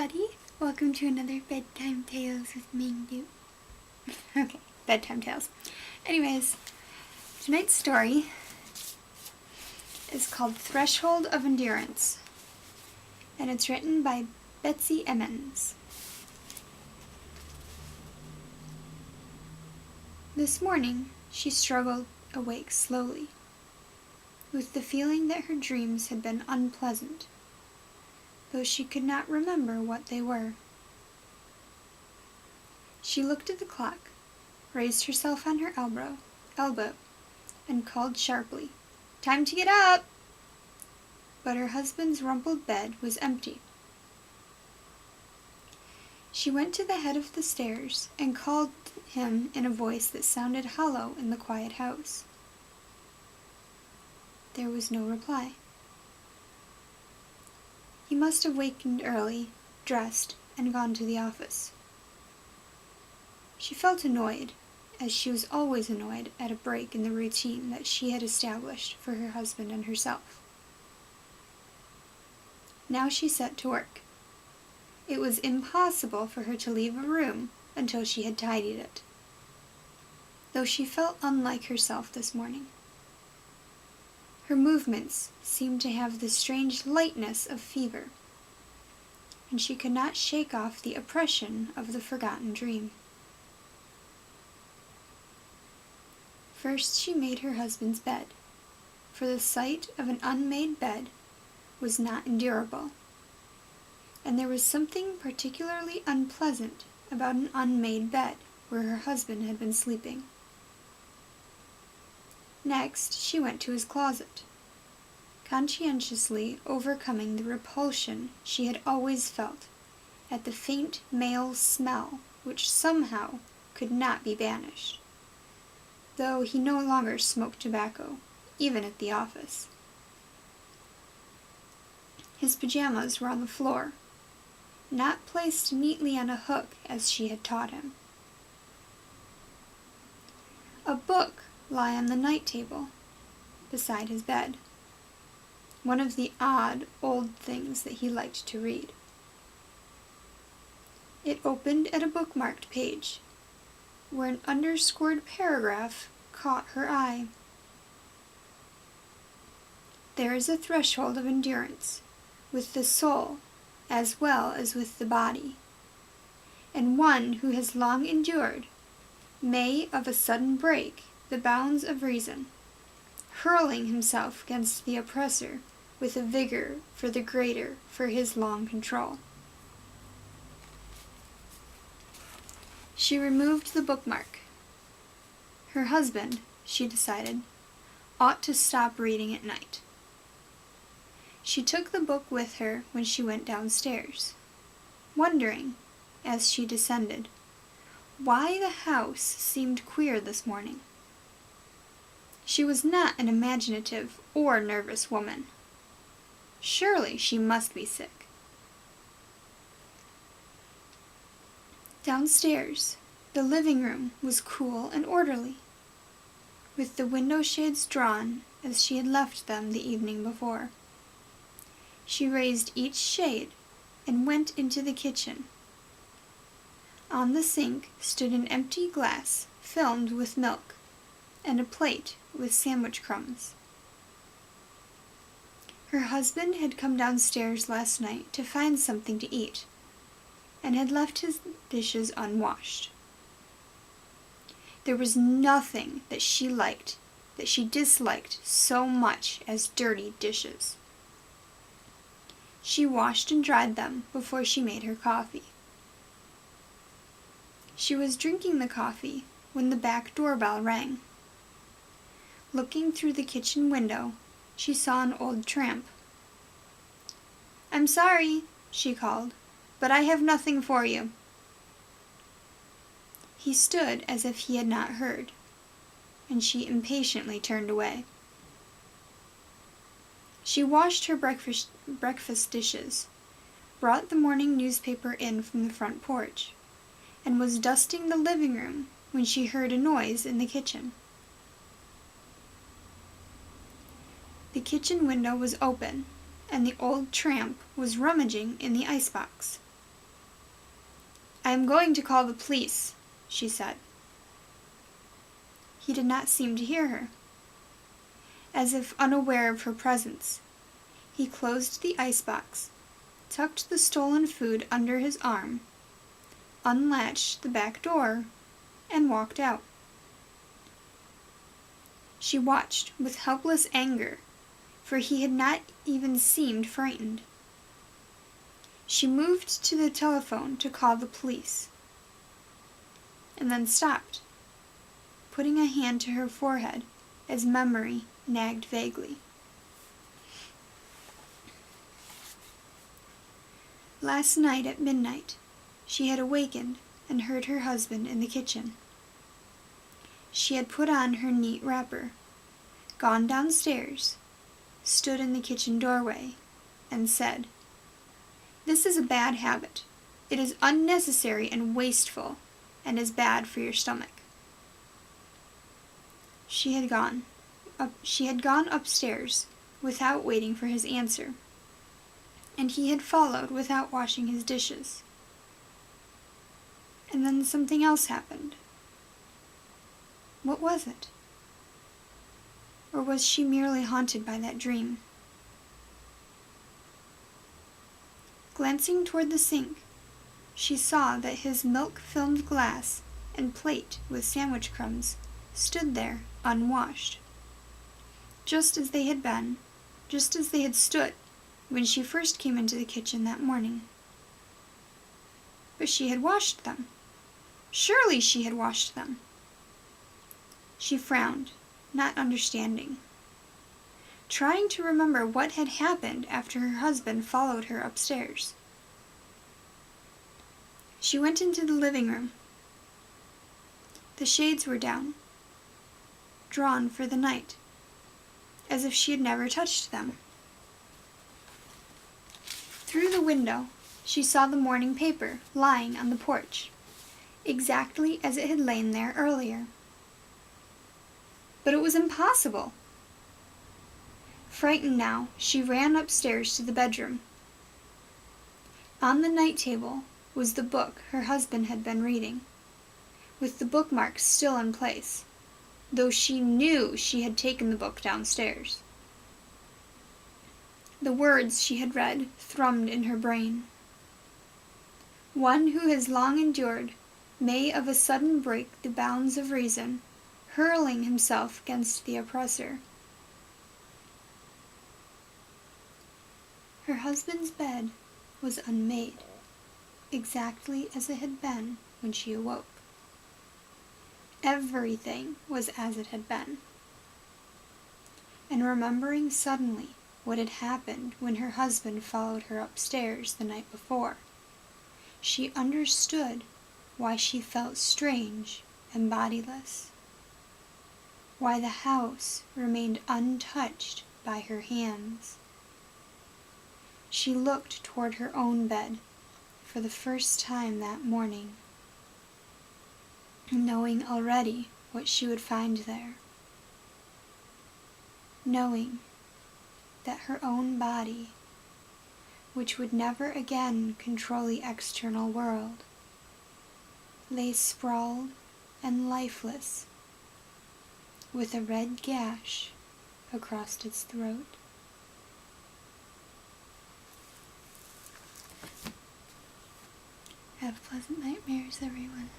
everybody. Welcome to another Bedtime Tales with Mingdu. Okay, Bedtime Tales. Anyways, tonight's story is called Threshold of Endurance, and it's written by Betsy Emmons. This morning, she struggled awake slowly, with the feeling that her dreams had been unpleasant, though she could not remember what they were. She looked at the clock, raised herself on her elbow, and called sharply, "Time to get up!" But her husband's rumpled bed was empty. She went to the head of the stairs and called him in a voice that sounded hollow in the quiet house. There was no reply. He must have wakened early, dressed, and gone to the office. She felt annoyed, as she was always annoyed at a break in the routine that she had established for her husband and herself. Now she set to work. It was impossible for her to leave a room until she had tidied it, though she felt unlike herself this morning. Her movements seemed to have the strange lightness of fever, and she could not shake off the oppression of the forgotten dream. First she made her husband's bed, for the sight of an unmade bed was not endurable, and there was something particularly unpleasant about an unmade bed where her husband had been sleeping. Next, she went to his closet, conscientiously overcoming the repulsion she had always felt at the faint male smell which somehow could not be banished, though he no longer smoked tobacco, even at the office. His pajamas were on the floor, not placed neatly on a hook as she had taught him. A book lay on the night table beside his bed, one of the odd old things that he liked to read. It opened at a bookmarked page, where an underscored paragraph caught her eye. There is a threshold of endurance with the soul as well as with the body, and one who has long endured may of a sudden break the bounds of reason, hurling himself against the oppressor with a vigor for the greater for his long control. She removed the bookmark. Her husband, she decided, ought to stop reading at night. She took the book with her when she went downstairs, wondering, as she descended, why the house seemed queer this morning. She was not an imaginative or nervous woman. Surely she must be sick. Downstairs, the living room was cool and orderly, with the window shades drawn as she had left them the evening before. She raised each shade and went into the kitchen. On the sink stood an empty glass filled with milk, and a plate with sandwich crumbs. Her husband had come downstairs last night to find something to eat, and had left his dishes unwashed. There was nothing that she disliked so much as dirty dishes. She washed and dried them before she made her coffee. She was drinking the coffee when the back doorbell rang. Looking through the kitchen window, she saw an old tramp. "I'm sorry," she called, "but I have nothing for you." He stood as if he had not heard, and she impatiently turned away. She washed her breakfast dishes, brought the morning newspaper in from the front porch, and was dusting the living room when she heard a noise in the kitchen. The kitchen window was open, and the old tramp was rummaging in the icebox. "I am going to call the police," she said. He did not seem to hear her. As if unaware of her presence, he closed the icebox, tucked the stolen food under his arm, unlatched the back door, and walked out. She watched with helpless anger, for he had not even seemed frightened. She moved to the telephone to call the police, and then stopped, putting a hand to her forehead as memory nagged vaguely. Last night at midnight, she had awakened and heard her husband in the kitchen. She had put on her neat wrapper, gone downstairs, stood in the kitchen doorway, and said, "This is a bad habit. It is unnecessary and wasteful, and is bad for your stomach." She had gone upstairs without waiting for his answer, and he had followed without washing his dishes. And then something else happened. What was it? Or was she merely haunted by that dream? Glancing toward the sink, she saw that his milk-filmed glass and plate with sandwich crumbs stood there unwashed, just as they had stood when she first came into the kitchen that morning. But she had washed them. Surely she had washed them. She frowned, not understanding, trying to remember what had happened after her husband followed her upstairs. She went into the living room. The shades were down, drawn for the night, as if she had never touched them. Through the window, she saw the morning paper lying on the porch, exactly as it had lain there earlier. But it was impossible. Frightened now, she ran upstairs to the bedroom. On the night table was the book her husband had been reading, with the bookmarks still in place, though she knew she had taken the book downstairs. The words she had read thrummed in her brain. "One who has long endured may of a sudden break the bounds of reason, hurling himself against the oppressor." Her husband's bed was unmade, exactly as it had been when she awoke. Everything was as it had been. And remembering suddenly what had happened when her husband followed her upstairs the night before, she understood why she felt strange and bodiless, why the house remained untouched by her hands. She looked toward her own bed for the first time that morning, knowing already what she would find there, knowing that her own body, which would never again control the external world, lay sprawled and lifeless, with a red gash across its throat. Have pleasant nightmares, everyone.